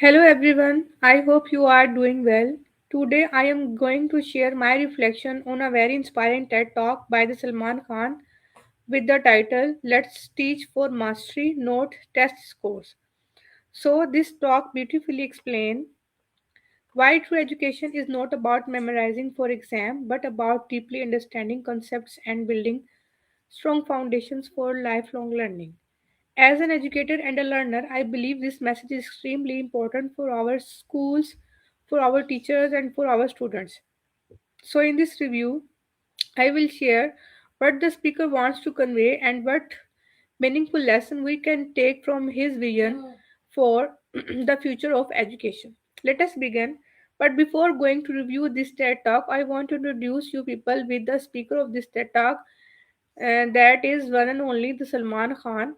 Hello everyone, I hope you are doing well. Today I am going to share my reflection on a very inspiring TED talk by the Salman Khan with the title Let's Teach for Mastery, Not Test Scores. So this talk beautifully explains why true education is not about memorizing for exam but about deeply understanding concepts and building strong foundations for lifelong learning. As an educator and a learner, I believe this message is extremely important for our schools, for our teachers, and for our students. So, in this review, I will share what the speaker wants to convey and what meaningful lesson we can take from his vision for the future of education. Let us begin. But before going to review this TED Talk, I want to introduce you people with the speaker of this TED Talk, and that is one and only the Salman Khan.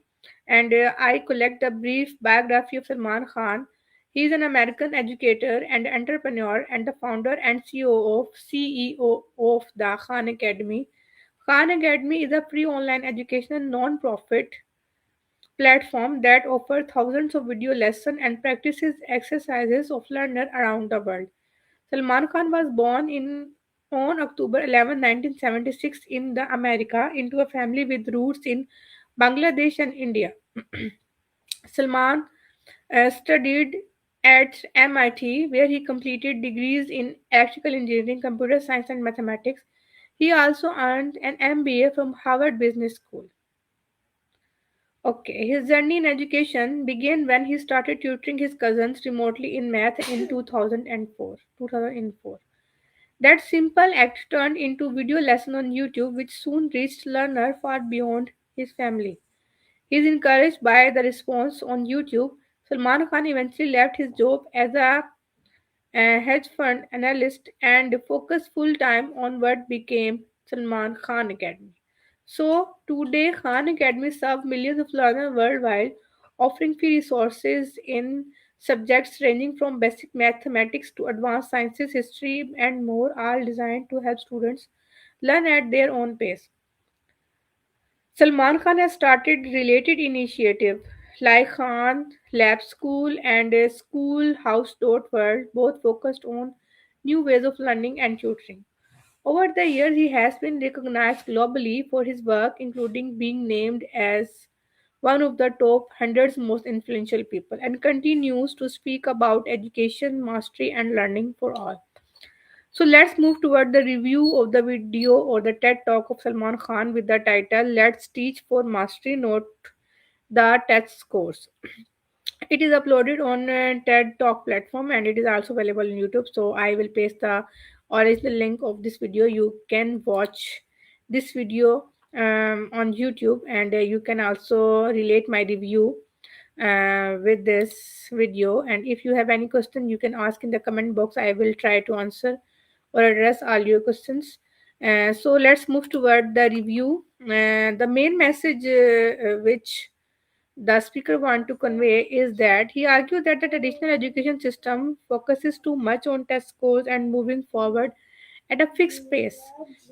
And I collect a brief biography of Salman Khan. He is an American educator and entrepreneur and the founder and CEO of the Khan Academy. Khan Academy is a free online educational non-profit platform that offers thousands of video lessons and practices exercises of learners around the world. Salman Khan was born in on October 11, 1976 in the America into a family with roots in Bangladesh and India. Salman studied at MIT where he completed degrees in electrical engineering, computer science and mathematics. He also earned an MBA from Harvard Business School. Okay, his journey in education began when he started tutoring his cousins remotely in math in 2004. That simple act turned into video lesson on YouTube which soon reached learner far beyond his family. He is encouraged by the response on YouTube. Salman Khan eventually left his job as a hedge fund analyst and focused full time on what became Salman Khan Academy. So today Khan Academy serves millions of learners worldwide, offering free resources in subjects ranging from basic mathematics to advanced sciences, history, and more, all designed to help students learn at their own pace. Salman Khan has started related initiatives like Khan Lab School and Schoolhouse.world, both focused on new ways of learning and tutoring. Over the years, he has been recognized globally for his work, including being named as one of the top 100 most influential people, and continues to speak about education, mastery, and learning for all. So let's move toward the review of the video or the TED Talk of Salman Khan with the title Let's Teach for Mastery, Not the Test Course. It is uploaded on TED Talk platform and it is also available on YouTube. So I will paste the original link of this video. You can watch this video on YouTube, and you can also relate my review with this video. And if you have any question, you can ask in the comment box. I will try to answer or address all your questions. So let's move toward the review. The main message which the speaker want to convey is that he argued that the traditional education system focuses too much on test scores and moving forward at a fixed pace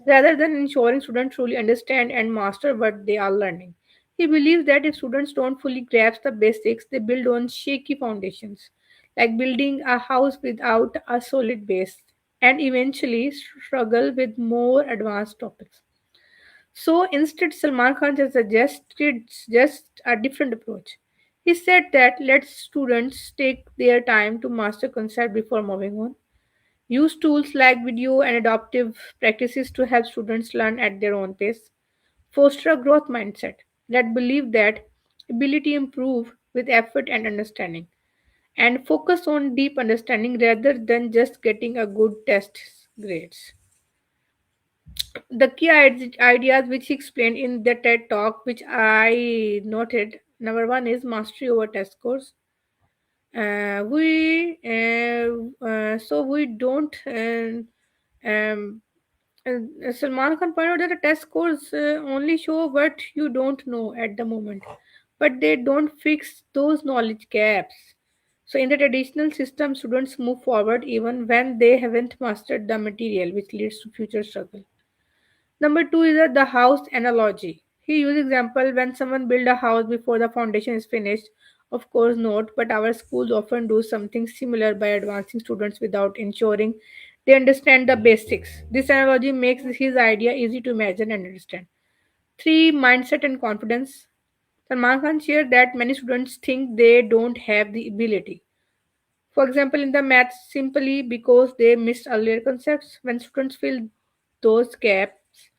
rather than ensuring students truly understand and master what they are learning. He believes that if students don't fully grasp the basics, they build on shaky foundations, like building a house without a solid base, and eventually struggle with more advanced topics. So instead, Salman Khan has suggested just a different approach. He said that let students take their time to master concept before moving on. Use tools like video and adaptive practices to help students learn at their own pace. Foster a growth mindset that believe that ability improve with effort and understanding. And focus on deep understanding rather than just getting a good test grades. The key ideas which he explained in the TED talk, which I noted, number one is mastery over test scores. So we don't. Um, Salman Khan pointed out that the test scores only show what you don't know at the moment, but they don't fix those knowledge gaps. So in the traditional system, students move forward even when they haven't mastered the material, which leads to future struggle. Number two is the house analogy. He used example when someone build a house before the foundation is finished. Of course not, but our schools often do something similar by advancing students without ensuring they understand the basics. This analogy makes his idea easy to imagine and understand. 3. Mindset and confidence. Salman Khan shared that many students think they don't have the ability. For example, in the maths, simply because they missed earlier concepts. When students fill those gaps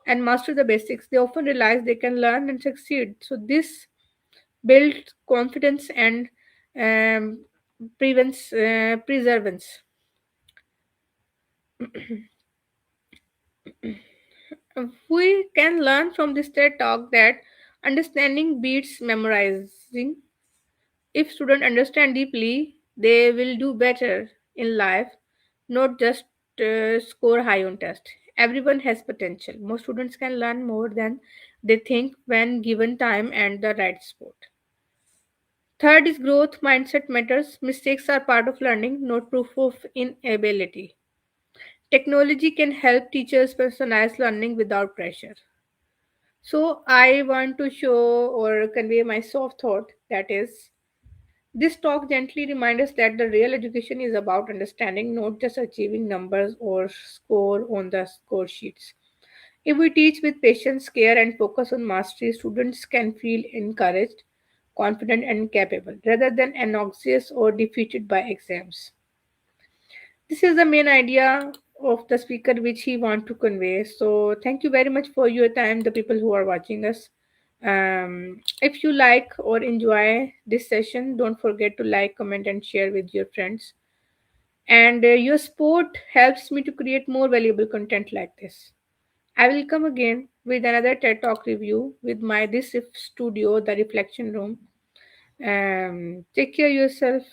and master the basics, they often realize they can learn and succeed. So this builds confidence and um, prevents perseverance. We can learn from this TED talk that understanding beats memorizing. If students understand deeply, they will do better in life, not just score high on test. Everyone has potential. Most students can learn more than they think when given time and the right support. Third is growth mindset matters. Mistakes are part of learning, not proof of inability. Technology can help teachers personalize learning without pressure. So, I want to show or convey my soft thought that is, this talk gently reminds us that the real education is about understanding, not just achieving numbers or score on the score sheets. If we teach with patience, care, and focus on mastery, students can feel encouraged, confident, and capable rather than anxious or defeated by exams. This is the main idea of the speaker which he want to convey. So thank you very much for your time, the people who are watching us. If you like or enjoy this session, don't forget to like, comment, and share with your friends. And your support helps me to create more valuable content like this. I will come again with another TED Talk review with my This If studio, the reflection room. Take care of yourself.